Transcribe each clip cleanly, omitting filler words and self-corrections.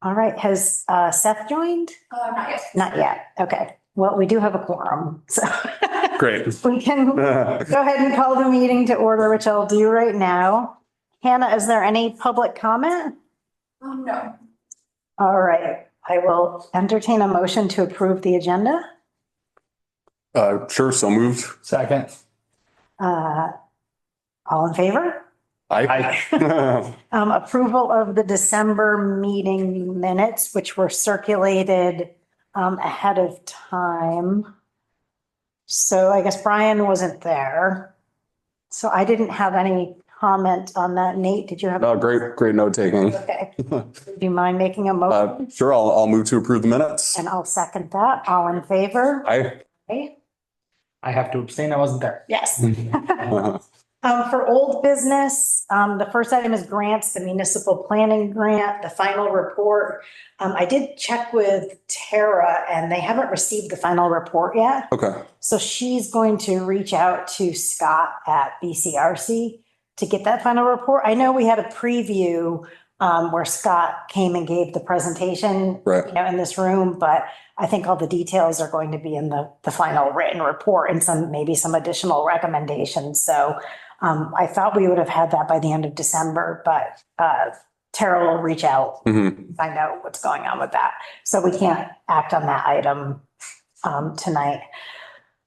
All right, has Seth joined? Not yet. Not yet. Okay. Well, we do have a quorum, so. Great. We can go ahead and call the meeting to order, which I'll do right now. Hannah, is there any public comment? No. All right, I will entertain a motion to approve the agenda. Sure, so moved. Second. All in favor? Aye. Approval of the December meeting minutes, which were circulated ahead of time. So I guess Brian wasn't there. So I didn't have any comment on that. Nate, did you have? No, great note taking. Okay. Do you mind making a motion? Sure, I'll move to approve the minutes. And I'll second that. All in favor? Aye. Okay. I have to abstain. I wasn't there. Yes. For old business, the first item is grants, the municipal planning grant, the final report. I did check with Tara and they haven't received the final report yet. Okay. So she's going to reach out to Scott at BCRC to get that final report. I know we had a preview where Scott came and gave the presentation, Right. in this room, but I think all the details are going to be in the final written report and maybe some additional recommendations. So I thought we would have had that by the end of December, but Tara will reach out, find out what's going on with that. So we can't act on that item tonight.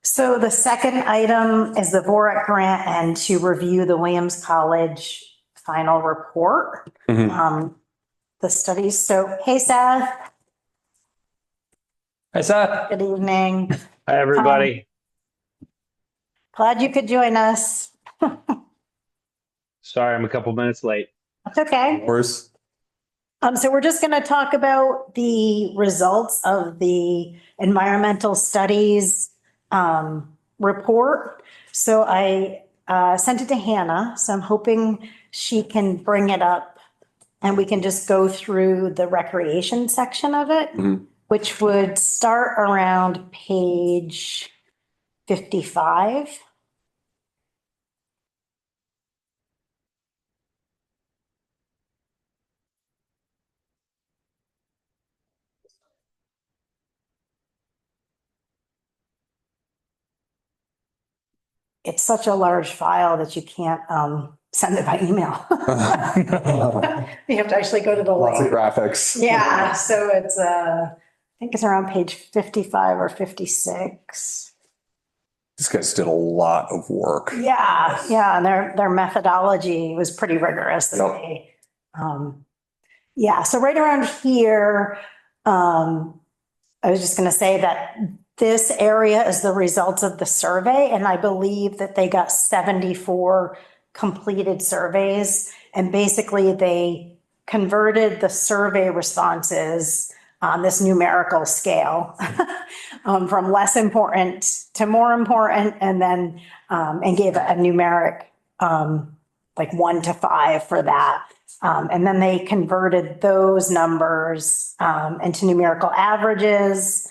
So the second item is the VORAC grant and to review the Williams College final report. The studies. So, hey, Seth. Hi, Seth. Good evening. Hi, everybody. Glad you could join us. Sorry, I'm a couple minutes late. That's okay. Of course. So we're just going to talk about the results of the environmental studies report. So I sent it to Hannah, so I'm hoping she can bring it up and we can just go through the recreation section of it, which would start around page 55. It's such a large file that you can't send it by email. You have to actually go to the Lots of link. graphics. Yeah, so it's, I think it's around page 55 or 56. These guys did a lot of work. Yeah, and their methodology was pretty rigorous. Yep. Yeah, so right around here, I was just going to say that this area is the results of the survey, and I believe that they got 74 completed surveys, and basically they converted the survey responses on this numerical scale from less important to more important, and then and gave a numeric like 1 to 5 for that. And then they converted those numbers into numerical averages.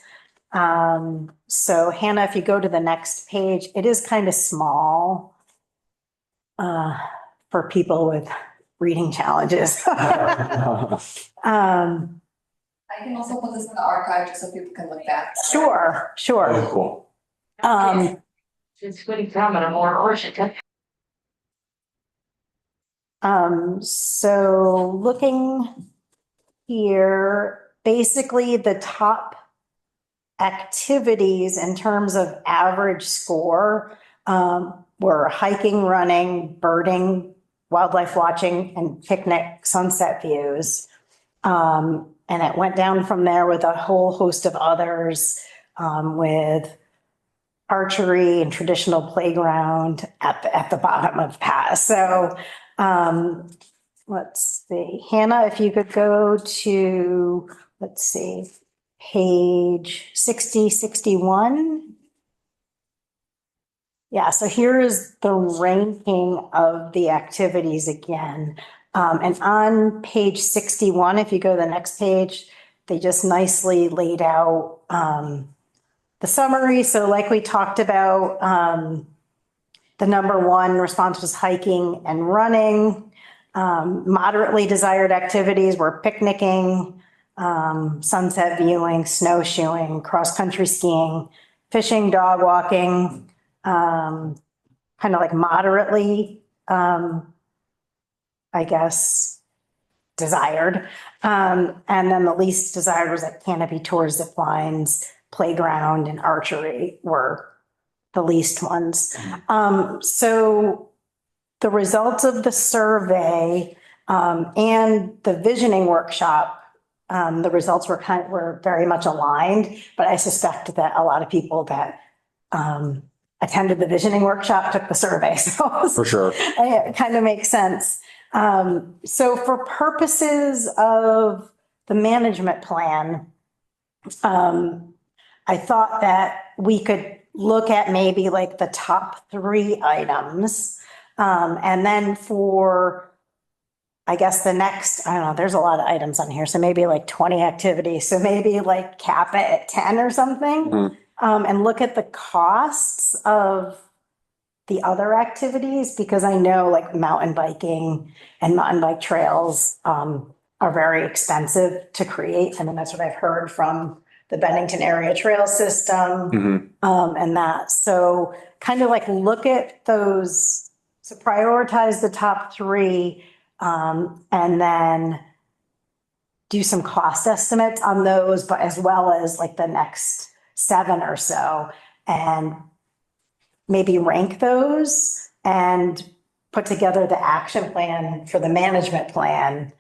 So Hannah, if you go to the next page, it is kind of small for people with reading challenges. I can also put this in the archive just so people can look back. Sure. Very cool. It's good comment on more origin. So looking here, basically the top activities in terms of average score were hiking, running, birding, wildlife watching, and picnic sunset views. And it went down from there with a whole host of others with archery and traditional playground at the bottom of pass. So let's see, Hannah, if you could go to, let's see, page 60, 61. Yeah, so here is the ranking of the activities again. And on page 61, if you go to the next page, they just nicely laid out the summary. So like we talked about, the number one response was hiking and running. Moderately desired activities were picnicking, sunset viewing, snowshoeing, cross-country skiing, fishing, dog walking, kind of like moderately, I guess, desired. And then the least desired was like canopy tours, zip lines, playground, and archery were the least ones. So the results of the survey and the visioning workshop, the results were very much aligned, but I suspect that a lot of people that attended the visioning workshop took the survey. So For sure. it kind of makes sense. So for purposes of the management plan, I thought that we could look at maybe like the top 3 items. And then for, I guess the next, I don't know, there's a lot of items on here. So maybe like 20 activities. So maybe like cap it at 10 or something. Mhm. And look at the costs of the other activities, because I know like mountain biking and mountain bike trails are very expensive to create. I mean, that's what I've heard from the Bennington Area Trail System and that. So kind of like look at those, so prioritize the top 3 and then do some cost estimates on those, but as well as like the next 7 or so, and maybe rank those and put together the action plan for the management plan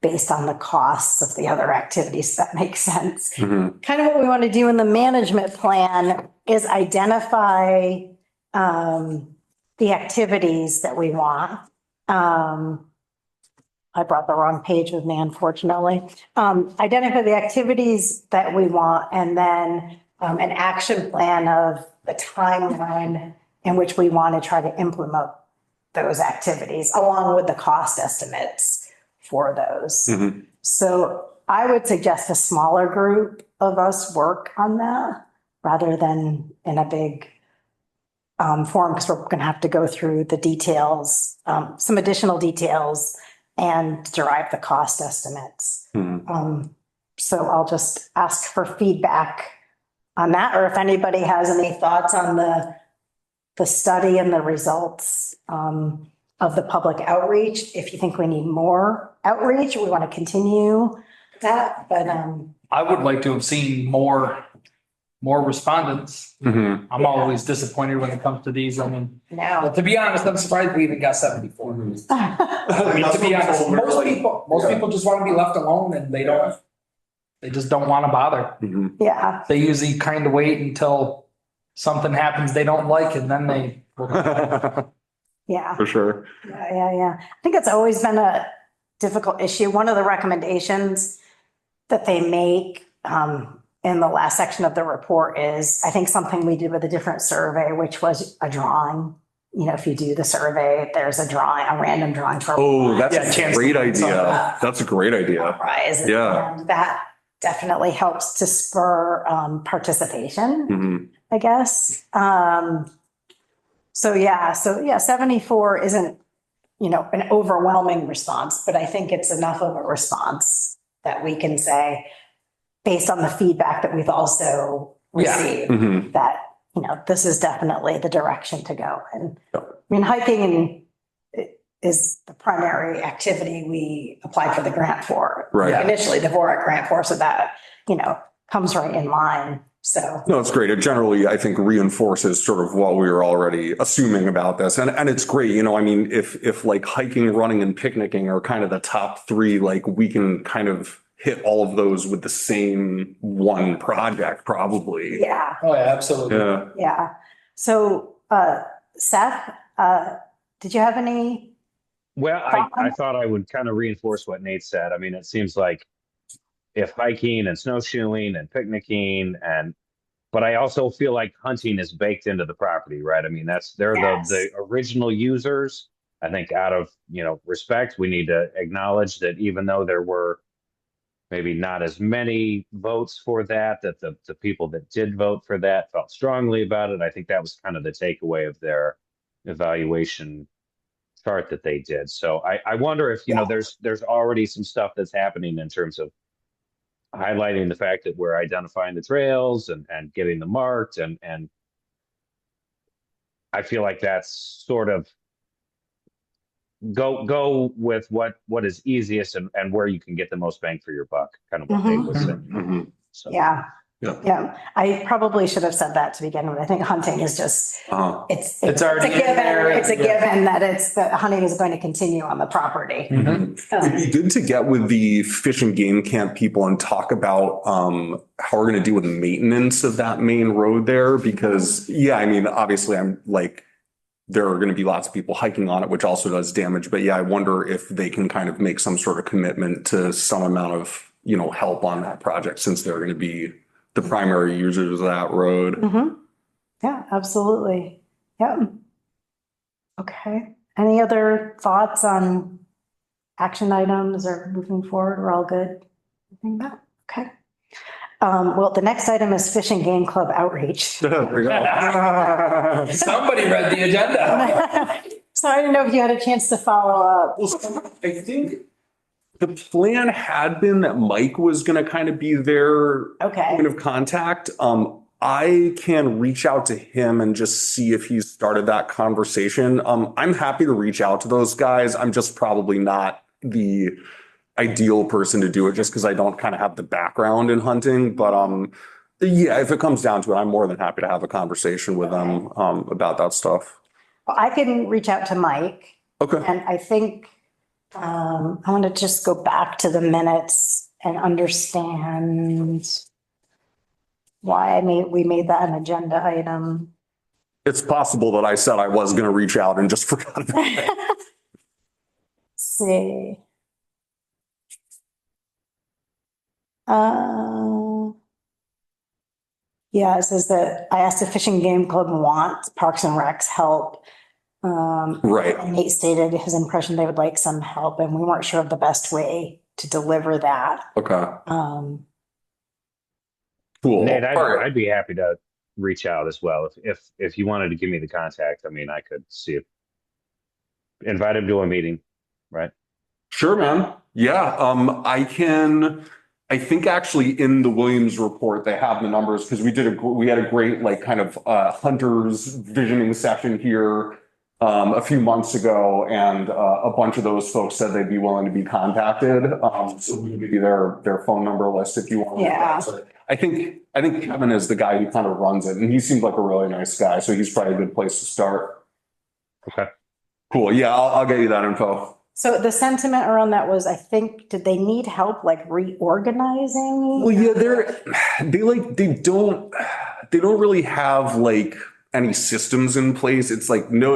based on the costs of the other activities. That makes sense. Mhm. Kind of what we want to do in the management plan is identify the activities that we want. I brought the wrong page with me, unfortunately. Identify the activities that we want, and then an action plan of the timeline in which we want to try to implement those activities, along with the cost estimates for those. Mhm. So I would suggest a smaller group of us work on that rather than in a big forum, because we're going to have to go through the details, some additional details, and derive the cost estimates. Mhm. So I'll just ask for feedback on that, or if anybody has any thoughts on the study and the results of the public outreach. If you think we need more outreach, we want to continue that, but I would like to have seen more respondents. Mhm. I'm always disappointed when it comes to these. I mean, no. to be honest, I'm surprised we even got 74. I mean, to be honest, most people just want to be left alone and they just don't want to bother. Mhm. Yeah, They usually kind of wait until something happens they don't like and then they. yeah. For sure. Yeah. I think it's always been a difficult issue. One of the recommendations that they make in the last section of the report is, I think, something we did with a different survey, which was a drawing. You know, if you do the survey, there's a drawing, a random drawing for Oh, that's Yeah, a chance great to win idea. something. That's a great idea. prize. Yeah. And that definitely helps to spur participation, Mhm. I guess. So yeah, 74 isn't, an overwhelming response, but I think it's enough of a response that we can say, based on the feedback that we've also Yeah. received, Mhm. that, this is definitely the direction to go. And I Yep. mean, hiking is the primary activity we applied for the grant for. Right. Yeah. Initially, the VORAC grant for, so that, comes right in line. So, No, it's great. It generally, I think, reinforces sort of what we were already assuming about this. And it's great, I mean, if like hiking, running, and picnicking are kind of the top 3, like we can kind of hit all of those with the same one project, probably. yeah. Oh, yeah, absolutely. Yeah. Yeah. So, Seth, did you have any? Well, I thought I would kind of reinforce what Nate said. I mean, it seems like if hiking and snowshoeing and picnicking but I also feel like hunting is baked into the property, right? I mean, they're Yes. the original users. I think out of, respect, we need to acknowledge that even though there were maybe not as many votes for that the people that did vote for that felt strongly about it. I think that was kind of the takeaway of their evaluation chart that they did. So I wonder if, Yeah. there's already some stuff that's happening in terms of highlighting the fact that we're identifying the trails and getting them marked and I feel like that's sort of go with what is easiest and where you can get the most bang for your buck, kind of what Dave was saying. Mhm. So, Yeah. Yeah. Yeah. I probably should have said that to begin with. I think hunting is just, Uh-huh. It's already a in there, given. It's a yeah. given that hunting is going to continue on the property. It'd be good to get with the Fish and Game Camp people and talk about how we're gonna deal with maintenance of that main road there, because, yeah, I mean, obviously, I'm like, there are gonna be lots of people hiking on it, which also does damage, but yeah, I wonder if they can kind of make some sort of commitment to some amount of, help on that project, since they're gonna be the primary users of that road. Mhm. Yeah, absolutely. Yep. Okay. Any other thoughts on action items or moving forward? We're all good? Anything back? Okay. Well, the next item is Fish and Game Club outreach. There we go. Somebody read the agenda. So I didn't know if you had a chance to follow up. I think the plan had been that Mike was gonna kind of be their Okay. point of contact. I can reach out to him and just see if he's started that conversation. I'm happy to reach out to those guys. I'm just probably not the ideal person to do it, just because I don't kind of have the background in hunting. But yeah, if it comes down to it, I'm more than happy to have a conversation with them about that stuff. Well, I can reach out to Mike. Okay. And I think I want to just go back to the minutes and understand why we made that an agenda item. It's possible that I said I was gonna reach out and just forgot about it. See. Yeah, it says that I asked if Fish and Game Club want Parks and Rec's help. Right. Nate stated his impression they would like some help, and we weren't sure of the best way to deliver that. Okay. Cool. Nate, All right. I'd be happy to reach out as well. If you wanted to give me the contact, I mean, I could see if invite him to a meeting, right? Sure, man. Yeah, I think actually in the Williams report, they have the numbers, because we had a great like kind of hunters visioning session here a few months ago, and a bunch of those folks said they'd be willing to be contacted. So we can give you their phone number list if you want. Yeah. So I think Kevin is the guy who kind of runs it, and he seems like a really nice guy, so he's probably a good place to start. Okay. Cool. Yeah, I'll get you that info. So the sentiment around that was, I think, did they need help like reorganizing? Well, yeah, they don't really have like any systems in place. It's like, no,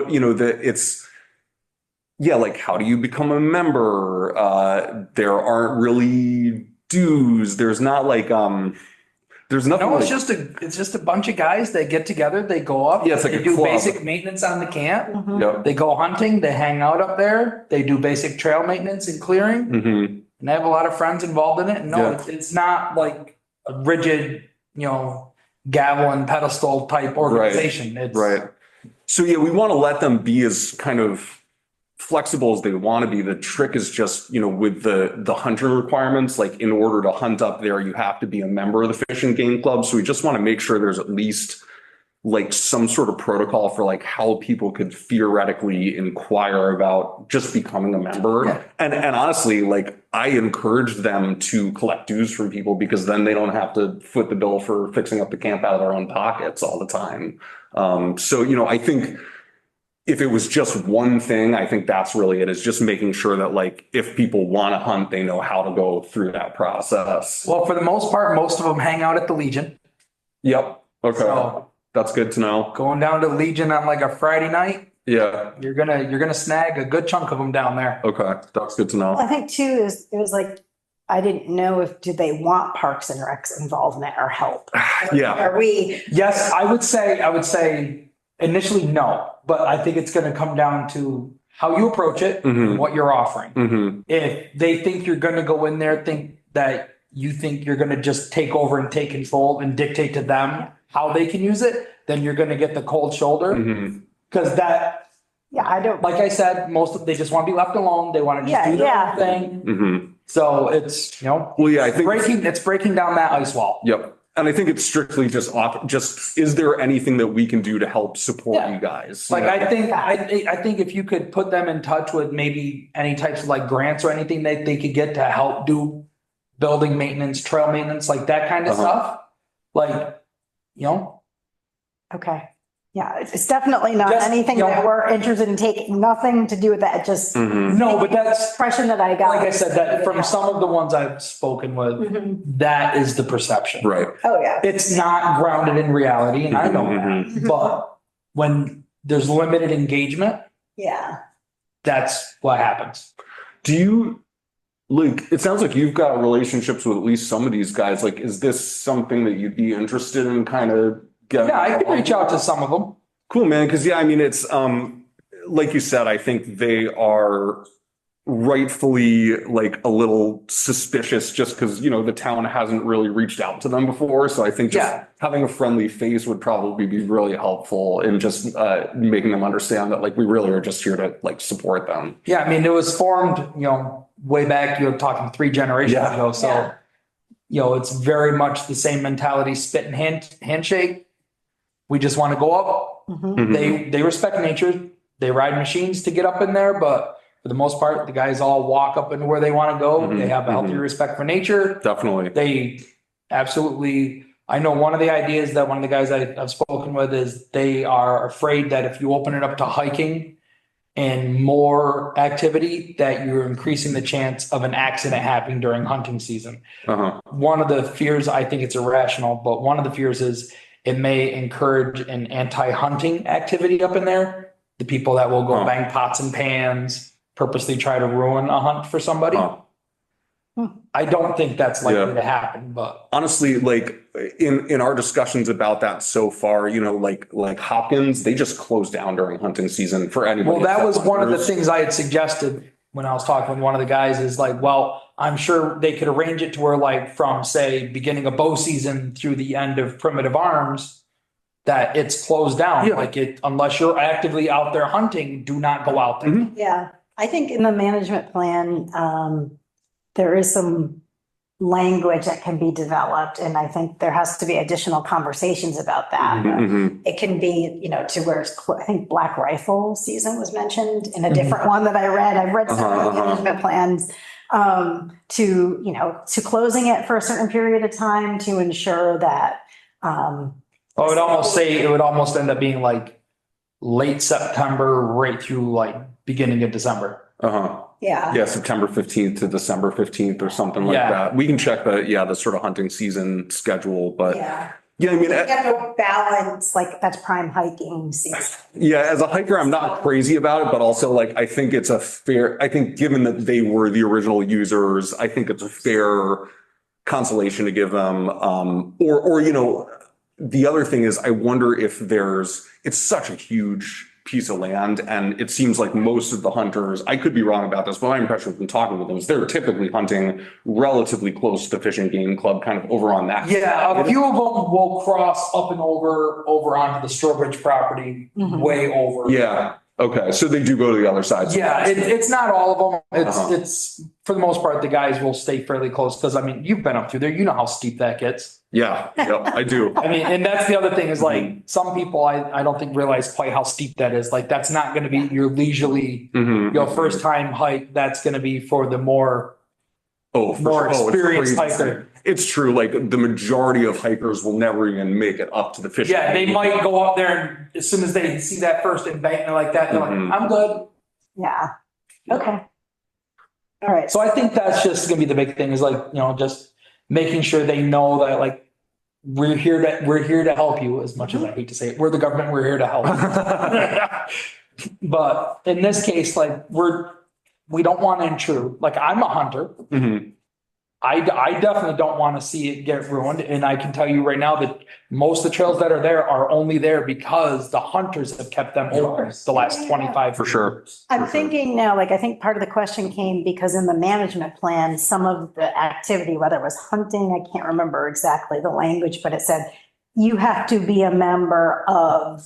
like, how do you become a member? There aren't really dues. There's not like, there's nothing. No, like, it's just a bunch of guys that get together, they go up. Yeah, it's like they a do club. basic maintenance on the camp. Mhm. Yep. They go hunting, they hang out up there, they do basic trail maintenance and clearing, Mm-hmm. and I have a lot of friends involved in it. And no, Yeah. it's not like a rigid, gavel and pedestal type organization. It's Right. So yeah, we want to let them be as kind of flexible as they want to be. The trick is just, with the hunting requirements, like in order to hunt up there, you have to be a member of the Fish and Game Club. So we just want to make sure there's at least like some sort of protocol for like how people could theoretically inquire about just becoming a member. Yeah. And honestly, like I encourage them to collect dues from people, because then they don't have to foot the bill for fixing up the camp out of their own pockets all the time. So, I think if it was just one thing, I think that's really it, is just making sure that like, if people want to hunt, they know how to go through that process. well, for the most part, most of them hang out at the Legion. Yep. Okay. So That's good to know. going down to Legion on like a Friday night, Yeah. you're gonna snag a good chunk of them down there. Okay. That's good to know. I think too it was like, I didn't know do they want Parks and Rec's involvement or help? Yeah. Are we? Yes, I would say initially no, but I think it's gonna come down to how you approach it, Mhm. and what you're offering. Mm-hmm. If they think you're gonna go in there, think that you think you're gonna just take over and take control and dictate to them how they can use it, then you're gonna get the cold shoulder. Mm-hmm. Cause that, Yeah, I don't. like I said, they just wanna be left alone. They wanna just Yeah, do their yeah. own thing. Mm-hmm. So it's, you know, Well, yeah, I think. it's breaking down that ice wall. Yep. And I think it's strictly just, is there anything that we can do to help support Yeah. you guys? Like, I think if you could put them in touch with maybe any types of like grants or anything that they could get to help do building maintenance, trail maintenance, like that kind of Uh-huh. stuff. Like, you know, Okay. Yeah, it's definitely not Just, anything you know- that we're interested in taking, nothing to do with that, just Mhm. no, but that's, impression that I got. like I said, that from some of the ones I've spoken with, Mhm. that is the perception. Right. Oh, yeah. It's not grounded in reality, and I know Mhm. that, but when there's limited engagement, Yeah. that's what happens. Do you, like, it sounds like you've got relationships with at least some of these guys. Like, is this something that you'd be interested in kind of getting? Yeah, I can reach out to some of them. Cool, man. Cause yeah, I mean, it's, like you said, I think they are rightfully like a little suspicious just because, you know, the town hasn't really reached out to them before. So I think just Yeah. having a friendly face would probably be really helpful in just making them understand that like we really are just here to like support them. Yeah, I mean, it was formed, you know, way back, you're talking 3 generations Yeah. ago, so, Yeah. you know, it's very much the same mentality, spit and handshake. We just want to go up. Mhm. They respect nature. They ride machines to get up in there, but for the most part, the guys all walk up into where they want to go. Mhm, They have a healthy mhm. respect for nature. Definitely. They absolutely, I know one of the ideas that one of the guys I've spoken with is they are afraid that if you open it up to hiking and more activity, that you're increasing the chance of an accident happening during hunting season. Uh-huh. One of the fears, I think it's irrational, but one of the fears is it may encourage an anti-hunting activity up in there. The people that will go Huh. bang pots and pans, purposely try to ruin a hunt for somebody. Huh. I don't think that's likely Yeah. to happen, but Honestly, like in our discussions about that so far, you know, like Hopkins, they just closed down during hunting season for anybody. well, that was one of the Hunters. things I had suggested when I was talking with one of the guys is like, well, I'm sure they could arrange it to where like from say beginning of bow season through the end of primitive arms, that it's closed down. Yeah. Like it, unless you're actively out there hunting, do not go out there. Mhm. Yeah, I think in the management plan, there is some language that can be developed, and I think there has to be additional conversations about that. Mhm. It can be, you know, to where it's, I think Black Rifle season was mentioned in a Mhm. different one that I read. I've read several Uh-huh, uh-huh. management plans, to, you know, to closing it for a certain period of time to ensure that, I would almost say it would almost end up being like late September, right through like beginning of December. Uh-huh. yeah. Yeah, September 15th to December 15th or something like Yeah. that. We can check the sort of hunting season schedule, but Yeah. yeah, I mean, You have to balance, like, that's prime hiking season. yeah, as a hiker, I'm not crazy about it, but also like, I think it's a fair, I think given that they were the original users, I think it's a fair consolation to give them. Or, you know, the other thing is I wonder if it's such a huge piece of land and it seems like most of the hunters, I could be wrong about this, but my impression from talking with them is they're typically hunting relatively close to Fish and Game Club, kind of over on that. Yeah, a few of them will cross up and over onto the Strobridge property, Mhm. way over. Yeah. Okay. So they do go to the other side. Yeah, it's not all of them. Uh-huh. It's for the most part, the guys will stay fairly close because I mean, you've been up through there, you know how steep that gets. Yeah. Yep. I do. I mean, and that's the other thing is like some people I don't think realize quite how steep that is. Like that's not going to be your leisurely, Mhm. your first time hike. That's going to be for the more Oh, for more sure. Oh, it's experienced crazy. hiker. It's true. Like the majority of hikers will never even make it up to the fish. Yeah, they might go up there and as soon as they see that first embankment like that, they're Mhm. like, I'm good. Yeah. Okay. All right. So I think that's just gonna be the big thing is like, you know, just making sure they know that like we're here to help you as much as I hate to say it. We're the government, we're here to help. But in this case, like we don't want to intrude. Like I'm a hunter. Mhm. I definitely don't want to see it get ruined. And I can tell you right now that most of the trails that are there are only there because the hunters have kept them open the last 25 For sure. years. I'm thinking now, like, I think part of the question came because in the management plan, some of the activity, whether it was hunting, I can't remember exactly the language, but it said you have to be a member of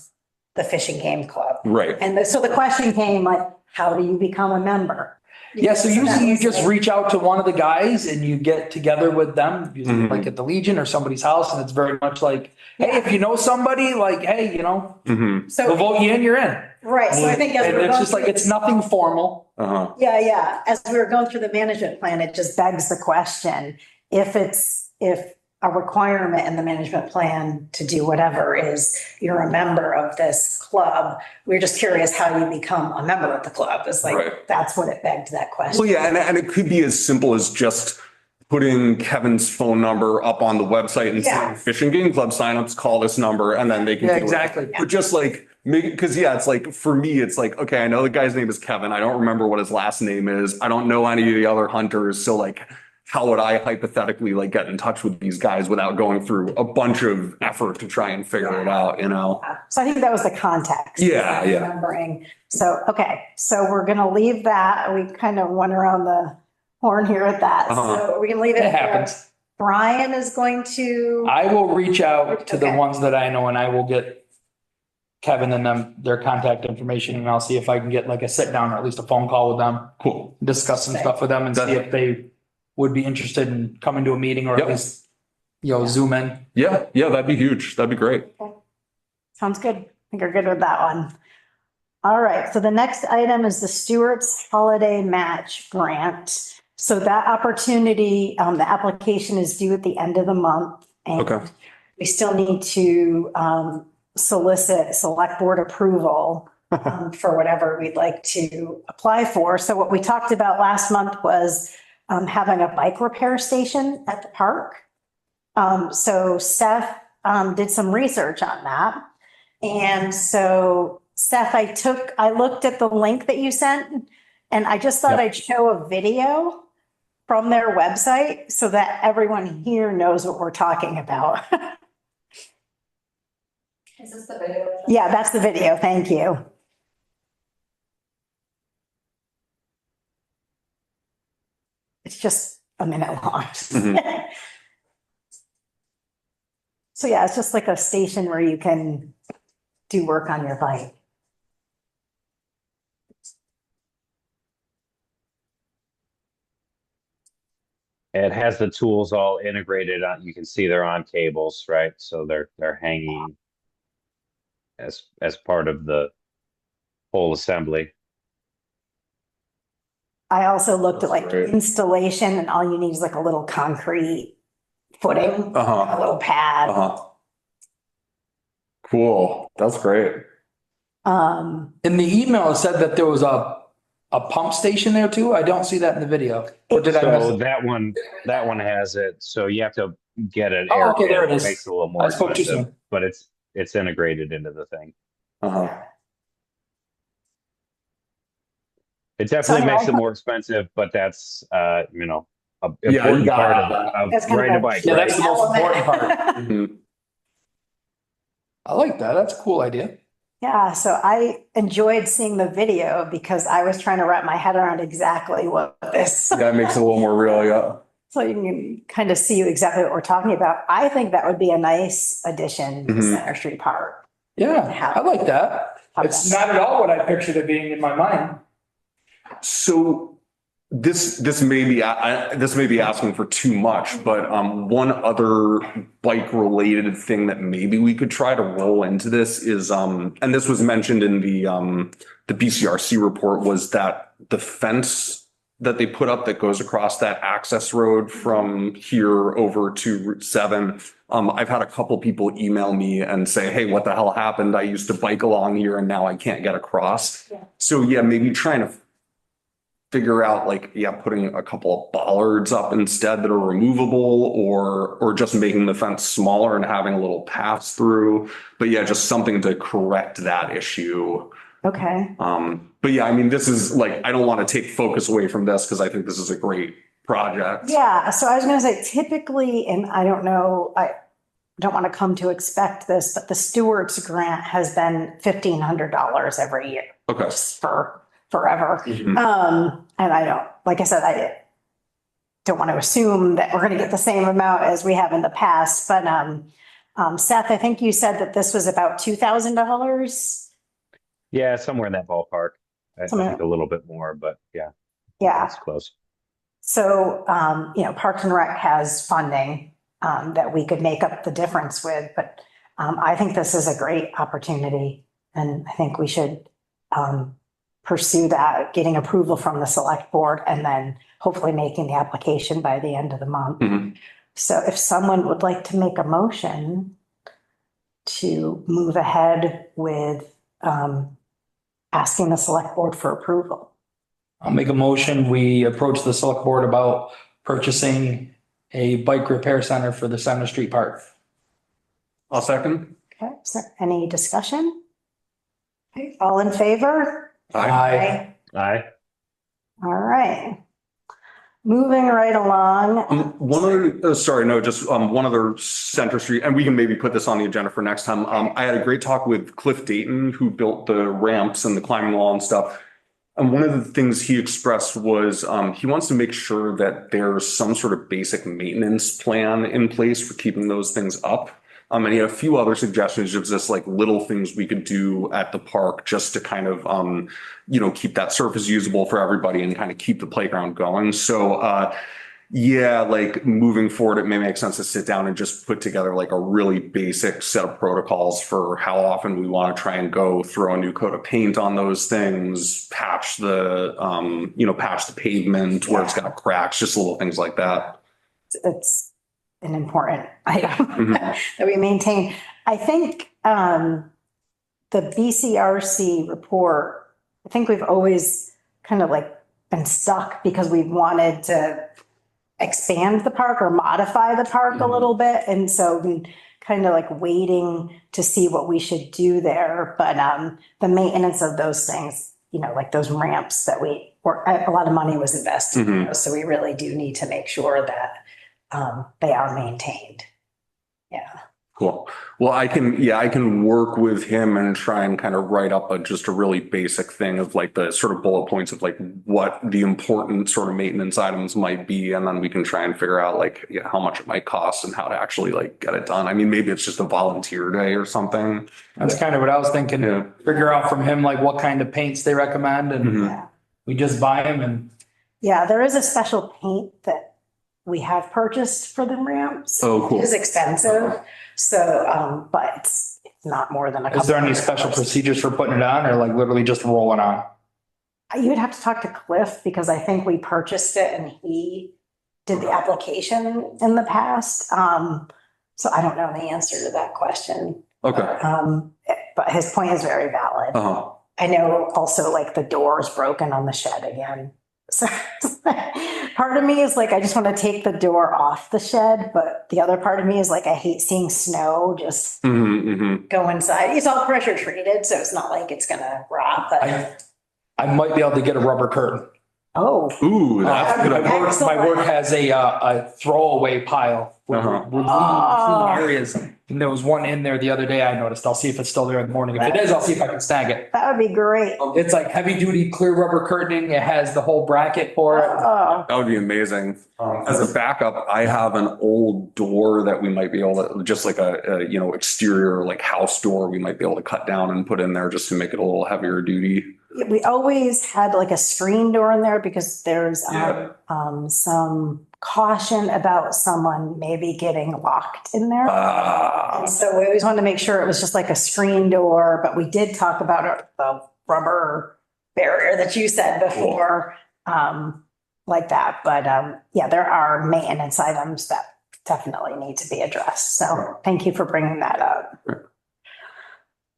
the Fish and Game Club. Right. And so the question came like, how do you become a member? Yeah, so that usually you was just like- reach out to one of the guys and you get together with them, usually Mhm. like at the Legion or somebody's house, and it's very much like, hey, if you know somebody, like, hey, Hmm. we'll So, vote you in, you're in. right, so I think as And we're it's going just like, through, it's nothing formal. Uh-huh. yeah, as we were going through the management plan, it just begs the question, if a requirement in the management plan to do whatever is you're a member of this club, we're just curious how you become a member of the club. It's like, Right. that's what it begged that question. Well, yeah, and it could be as simple as just putting Kevin's phone number up on the website and Yeah. saying Fish and Game Club signups, call this number, and then they can. Yeah, do it. exactly. But just like, because yeah, it's like, for me, it's like, okay, I know the guy's name is Kevin. I don't remember what his last name is. I don't know any of the other hunters. So like, how would I hypothetically like get in touch with these guys without going through a bunch of effort to try and figure it out, you know? So I think that was the context. Yeah, yeah. Remembering. So, okay, so we're going to leave that. We kind of went around the horn here at that. Uh-huh. So we're going to leave it It there. happens. Brian is going to, I will reach out to the Okay. ones that I know and I will get Kevin and them, their contact information, and I'll see if I can get like a sit down or at least a phone call with them, Cool. discuss some stuff with them and see if they would be interested in coming to a meeting or at Yep. least, Zoom in. Yeah, that'd be huge. That'd be great. sounds good. I think we're good with that one. All right, so the next item is the Stewart's Holiday Match Grant. So that opportunity, the application is due at the end of the month. And Okay. we still need to solicit select board approval for whatever we'd like to apply for. So what we talked about last month was having a bike repair station at the park. So Seth did some research on that. And so Seth, I looked at the link that you sent and I just thought Yep. I'd show a video from their website so that everyone here knows what we're talking about. Is this the video? Yeah, that's the video. Thank you. It's just a minute long. Mhm. So yeah, it's just like a station where you can do work on your bike. It has the tools all integrated on, you can see they're on cables, right? So they're hanging as part of the whole assembly. I also looked at That's like great. installation and all you need is like a little concrete footing, a Uh-huh. little pad. Uh-huh. Cool. That's great. In the email, it said that there was a pump station there too. I don't see that in the video. Or did I miss So it? that one has it, so you have to get an Oh, air okay, there cable. it is. Makes it a little more I spoke too expensive, soon. but it's integrated into the thing. Uh-huh. It definitely So- makes it more expensive, but that's, a you important got part it. of That's kind of riding a a- bike, Yeah, right? that's the most important part. Mhm. I like that. That's a cool idea. Yeah, so I enjoyed seeing the video because I was trying to wrap my head around exactly what this. Yeah, it makes it a little more real, yeah. So you can kind of see exactly what we're talking about. I think that would be a nice addition to Mhm. Center Street Park. Yeah, I like that. It's not at all what I pictured it being in my mind. So this may be asking for too much, but one other bike related thing that maybe we could try to roll into this is and this was mentioned in the BCRC report, was that the fence that they put up that goes across that access road from here over to Route 7. I've had a couple people email me and say, hey, what the hell happened? I used to bike along here and now I can't get across. Yeah. So yeah, maybe trying to figure out like, putting a couple of bollards up instead that are removable, or just making the fence smaller and having a little pass through. But yeah, just something to correct that issue. Okay. But yeah, I mean, this is like, I don't want to take focus away from this because I think this is a great project. Yeah, so I was going to say typically, and I don't know, I don't want to come to expect this, but the Stewart's grant has been $1,500 every year, Okay. just for forever. Mhm. And I don't, like I said, I don't want to assume that we're going to get the same amount as we have in the past, but Seth, I think you said that this was about $2,000. Yeah, somewhere in that ballpark. I Somewhere- think a little bit more, but yeah. Yeah. It's close. So, Parks and Rec has funding that we could make up the difference with, but I think this is a great opportunity. And I think we should pursue that, getting approval from the select board and then hopefully making the application by the end of the month. Mhm. So if someone would like to make a motion to move ahead with asking the select board for approval. I'll make a motion. We approach the select board about purchasing a bike repair center for the Center Street Park. I'll second. Okay, is there any discussion? Okay, all in favor? Aye. Aye. All right. Moving right along. One other, sorry, no, just one other Center Street, and we can maybe put this on the agenda for next time. I had a great talk with Cliff Dayton, who built the ramps and the climbing wall and stuff. And one of the things he expressed was he wants to make sure that there's some sort of basic maintenance plan in place for keeping those things up. And he had a few other suggestions of just like little things we could do at the park just to kind of, keep that surface usable for everybody and kind of keep the playground going. So, yeah, like moving forward, it may make sense to sit down and just put together like a really basic set of protocols for how often we want to try and go throw a new coat of paint on those things, patch the pavement where it's got cracks, just little things like that. It's an important item Mhm. that we maintain. I think the BCRC report, I think we've always kind of like been stuck because we've wanted to expand the park or modify the park a little bit. And so we kind of like waiting to see what we should do there. But the maintenance of those things, like those ramps that a lot of money was invested in those. So we really do need to make sure that they are maintained. Yeah. Cool. Well, I can work with him and try and kind of write up just a really basic thing of like the sort of bullet points of like what the important sort of maintenance items might be. And then we can try and figure out like, how much it might cost and how to actually like get it done. I mean, maybe it's just a volunteer day or something. That's kind of what I was thinking. Yeah. Figure out from him like what kind of paints they recommend and Mhm. Yeah. we just buy them and Yeah. There is a special paint that we have purchased for the ramps. Oh, cool. It is expensive. So, but it's not more than a couple. is there any of special dollars. procedures for putting it on or like literally just rolling on? You would have to talk to Cliff because I think we purchased it and he did the application in the past. So I don't know the answer to that question. Okay. But his point is very valid. Uh-huh. I know also like the door is broken on the shed again. So part of me is like, I just want to take the door off the shed, but the other part of me is like, I hate seeing snow just go inside. It's all pressure treated, so it's not like it's gonna rot, but I might be able to get a rubber curtain. oh. Ooh, that's a good idea. Excellent. My work has a throwaway pile with clean areas. And there was one in there the other day I noticed. I'll see if it's still there in the morning. If it is, I'll see if I can snag it. That would be great. It's like heavy duty clear rubber curtaining. It has the whole bracket for it. Oh, That would be amazing. As a backup, I have an old door that we might be able to, just like a exterior like house door, we might be able to cut down and put in there just to make it a little heavier duty. we always had like a screen door in there because there's Yeah. some caution about someone maybe getting locked in there. And so we always wanted to make sure it was just like a screen door, but we did talk about the rubber barrier that you said before, like that. But yeah, there are maintenance items that definitely need to be addressed. So thank you for bringing that up.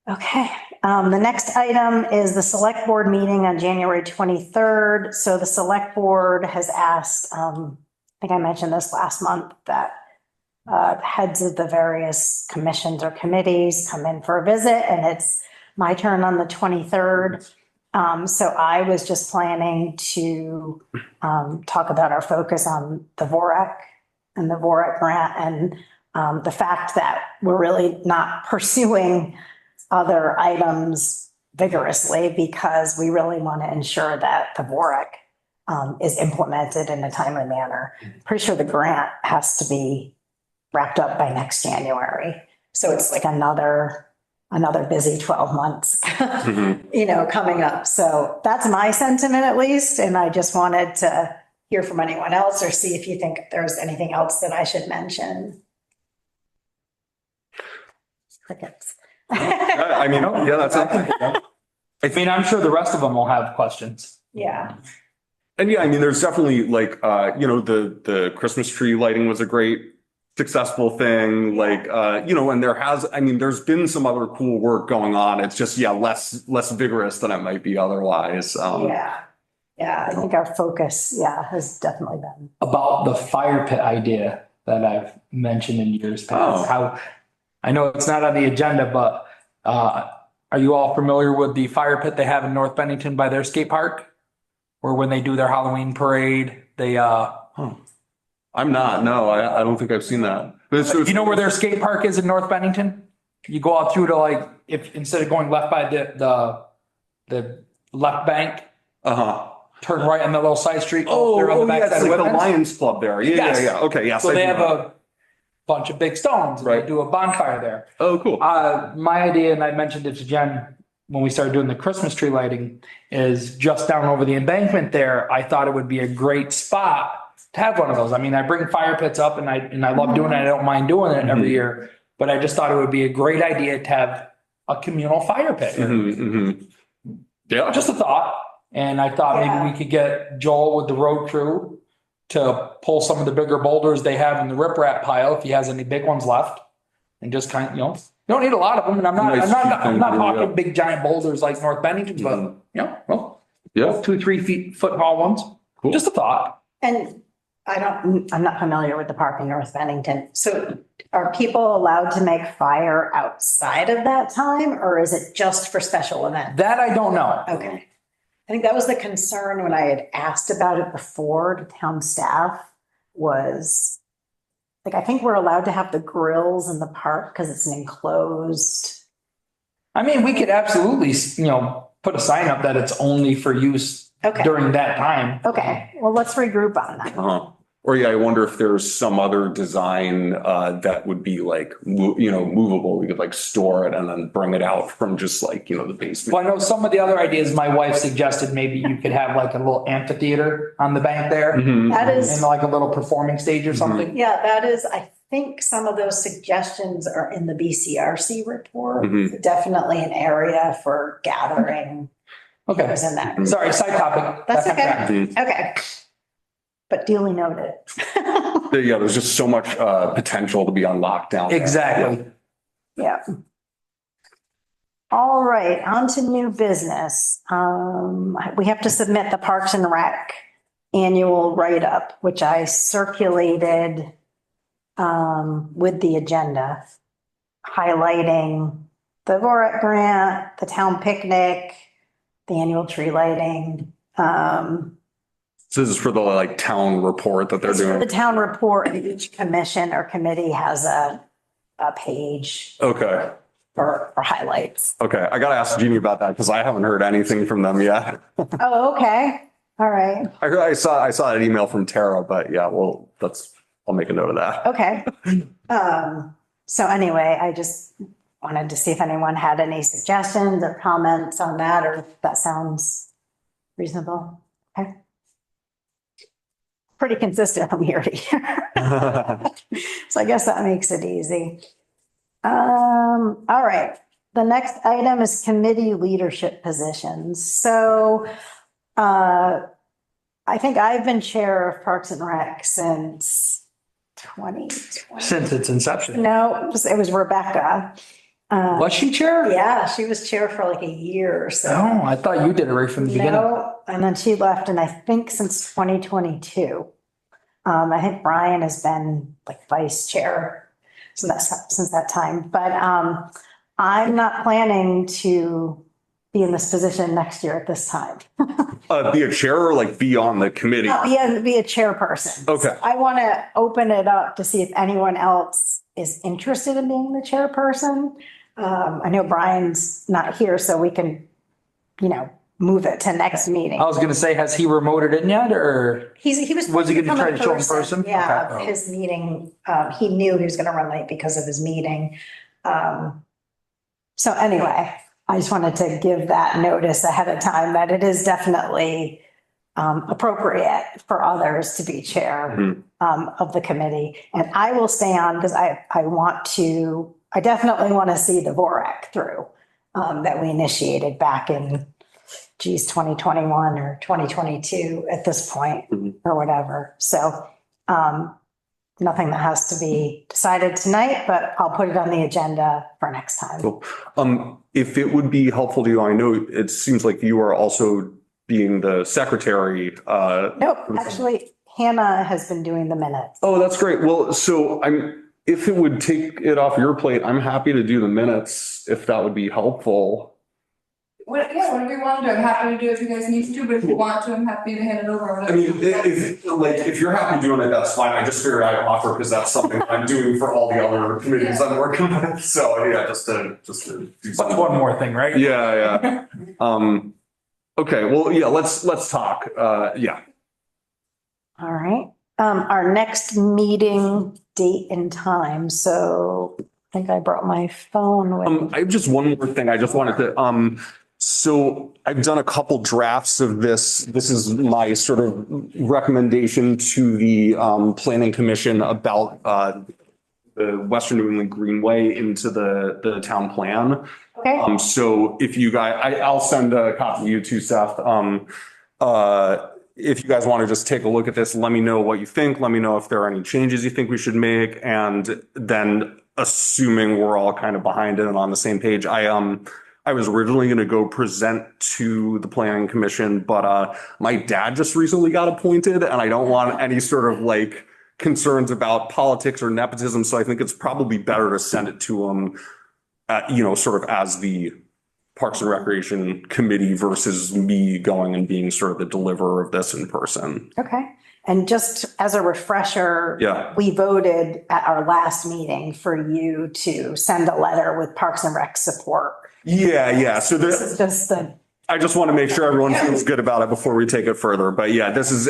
Okay, the next item is the select board meeting on January 23rd. So the select board has asked, I think I mentioned this last month, that heads of the various commissions or committees come in for a visit, and it's my turn on the 23rd. So I was just planning to talk about our focus on the VORAC and the VORAC grant and the fact that we're really not pursuing other items vigorously because we really want to ensure that the VORAC is implemented in a timely manner. Pretty sure the grant has to be wrapped up by next January. So it's like another another busy 12 months, Mhm. you know, coming up. So that's my sentiment at least. And I just wanted to hear from anyone else or see if you think there's anything else that I should mention. Crickets. I mean, yeah, that's it. I mean, I'm sure the rest of them will have questions. Yeah. And yeah, I mean, there's definitely like, the Christmas tree lighting was a great successful thing. Like, and there's been some other cool work going on. It's just, yeah, less vigorous than it might be otherwise. Yeah. Yeah. I think our focus, has definitely been. About the fire pit idea that I've mentioned in years past, Oh. how, I know it's not on the agenda, but, are you all familiar with the fire pit they have in North Bennington by their skate park? Where when they do their Halloween parade, they, I'm not, no, I don't think I've seen that. But you know where their skate park is in North Bennington? You go out through to like, if instead of going left by the left bank, Uh-huh. turn right on the little side street. Oh, they're on the yeah, backside it's of like the Whitman's. Lions Club there. Yeah, Yes. yeah. Okay, yes. So I they do have know. a bunch of big stones and Right. they do a bonfire there. Oh, cool. My idea, and I mentioned it to Jen when we started doing the Christmas tree lighting, is just down over the embankment there. I thought it would be a great spot to have one of those. I mean, I bring fire pits up and I love doing it. I don't mind doing it every Mhm. year, but I just thought it would be a great idea to have a communal fire pit. Mhm, mhm. Yeah. Just a thought. And I thought Yeah. maybe we could get Joel with the road crew to pull some of the bigger boulders they have in the riprap pile, if he has any big ones left. And just kind of, you don't need a lot of them. And I'm Nice cheap not thing to do, talking yeah. big giant boulders like North Bennington, but Mhm. well, Yeah. 2-3 foot tall ones. Cool. Just a thought. And I'm not familiar with the park in North Bennington. So are people allowed to make fire outside of that time or is it just for special events? That I don't know. Okay. I think that was the concern when I had asked about it before to town staff was like, I think we're allowed to have the grills in the park because it's an enclosed. I mean, we could absolutely, put a sign up that it's only for use Okay. during that time. Okay. Well, let's regroup on that. Uh-huh. Or yeah, I wonder if there's some other design that would be like, movable. We could like store it and then bring it out from just like, the basement. Well, I know some of the other ideas my wife suggested, maybe you could have like a little amphitheater on the bank there Mhm. That is. and like a little performing stage or something. Yeah, that is, I think some of those suggestions are in the BCRC report. Mhm. Definitely an area for gathering. Okay. Was in that. Sorry, side topic. That's Back on okay. track. Mhm. Okay. But duly noted. Yeah, there's just so much potential to be unlocked down there. Exactly. Yeah. All right, on to new business. We have to submit the Parks and Rec annual write-up, which I circulated with the agenda, highlighting the VORAC grant, the town picnic, the annual tree lighting. So this is for the like town report that they're It's for doing. the town report, and each commission or committee has a page Okay. for highlights. Okay. I got to ask Jeannie about that because I haven't heard anything from them yet. Oh, okay. All right. I saw an email from Tara, but yeah, well, I'll make a note of that. Okay. So anyway, I just wanted to see if anyone had any suggestions or comments on that, or if that sounds reasonable. Okay. Pretty consistent from year to year. So I guess that makes it easy. All right. The next item is committee leadership positions. So I think I've been chair of Parks and Rec since 2020. Since its inception. No, it was Rebecca. Was she chair? Yeah, she was chair for like a year or so. Oh, I thought you did it right from the beginning. No, and then she left, and I think since 2022. I think Brian has been like vice chair since that time. But I'm not planning to be in this position next year at this time. Be a chair or like be on the committee? Be a chairperson. Okay. I want to open it up to see if anyone else is interested in being the chairperson. I know Brian's not here, so we can, move it to next meeting. I was gonna say, has he remoted in yet or? He was. Was he gonna become try a to show in person? Yeah, Okay. his meeting, he knew he was gonna run late because of his meeting. So anyway, I just wanted to give that notice ahead of time that it is definitely appropriate for others to be chair of the committee. And I will stay on because I definitely want to see the VORAC through that we initiated back in, 2021 or 2022 at this point or whatever. So nothing that has to be decided tonight, but I'll put it on the agenda for next time. Cool. If it would be helpful to you, I know it seems like you are also being the secretary. Nope, actually, Hannah has been doing the minutes. Oh, that's great. Well, so if it would take it off your plate, I'm happy to do the minutes if that would be helpful. Whatever you want to do, I'm happy to do if you guys need to, but if you want to, I'm happy to hand it over. I mean, if you're happy doing it, that's fine. I just figured I'd offer because that's something I'm doing for all the other committees I'm working with. So yeah, just to do That's something. one more thing, right? Yeah. Okay, well, yeah, let's talk. Yeah. All right. Our next meeting date and time. So I think I brought my phone with. I have just one more thing. I just wanted to, so I've done a couple drafts of this. This is my sort of recommendation to the planning commission about the Western New England Greenway into the town plan. Okay. So if you guys, I'll send a copy to you too, Seth. If you guys want to just take a look at this, let me know what you think. Let me know if there are any changes you think we should make. And then assuming we're all kind of behind it and on the same page, I was originally going to go present to the planning commission, but my dad just recently got appointed and I don't want any sort of like concerns about politics or nepotism. So I think it's probably better to send it to him, sort of as the Parks and Recreation Committee versus me going and being sort of the deliverer of this in person. Okay. And just as a refresher, Yeah. we voted at our last meeting for you to send a letter with Parks and Rec support. Yeah. So This is just I just want to make sure everyone feels good about it before we take it further. But yeah, this is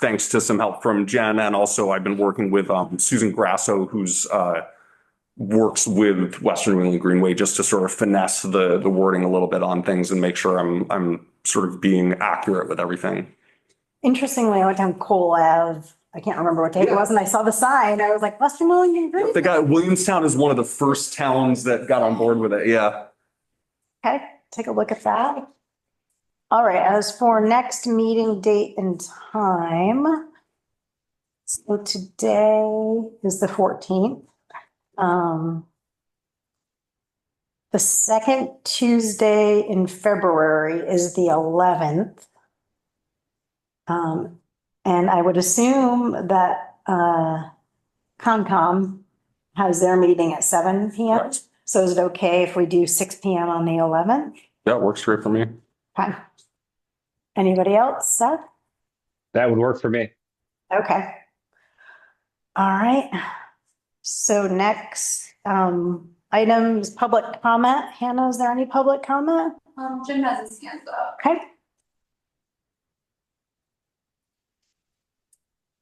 thanks to some help from Jen. And also I've been working with Susan Grasso, who's works with Western New England Greenway just to sort of finesse the wording a little bit on things and make sure I'm sort of being accurate with everything. interestingly, I went down Cole Ave. I can't remember what day it was, and I saw the sign. I was like, Western New England Greenway. The guy, Williamstown is one of the first towns that got on board with it. Yeah. Okay, take a look at that. All right, as for next meeting date and time. So today is the 14th. The second Tuesday in February is the 11th. And I would assume that Concom has their meeting at 7 PM. Right. So is it okay if we do 6 PM on the 11th? That works great for me. Okay. Anybody else, Seth? That would work for me. Okay. All right. So next, items, public comment. Hannah, is there any public comment? Jim has his hand up. Okay.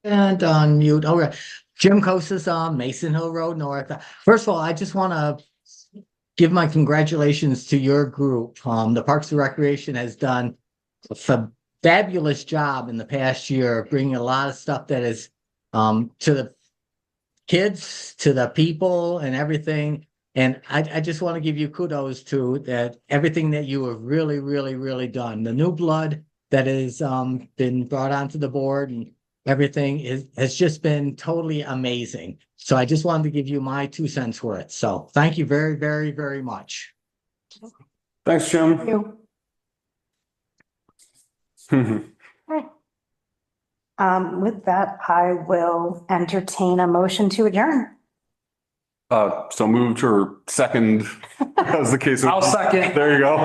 And on mute. Okay. Jim Kosas on Mason Hill Road North. First of all, I just want to give my congratulations to your group. The Parks and Recreation has done a fabulous job in the past year of bringing a lot of stuff that is to the kids, to the people and everything. And I just want to give you kudos to that, everything that you have really, really, really done. The new blood that has been brought onto the board and everything has just been totally amazing. So I just wanted to give you my 2 cents worth. So thank you very, very, very much. Thanks, Jim. Thank you. With that, I will entertain a motion to adjourn. So moved or second, as the case. I'll second. There you go.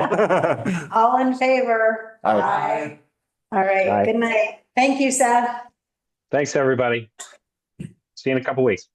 All in favor? Aye. All right, Aye. good night. Thank you, Seth. Thanks, everybody. See you in a couple weeks.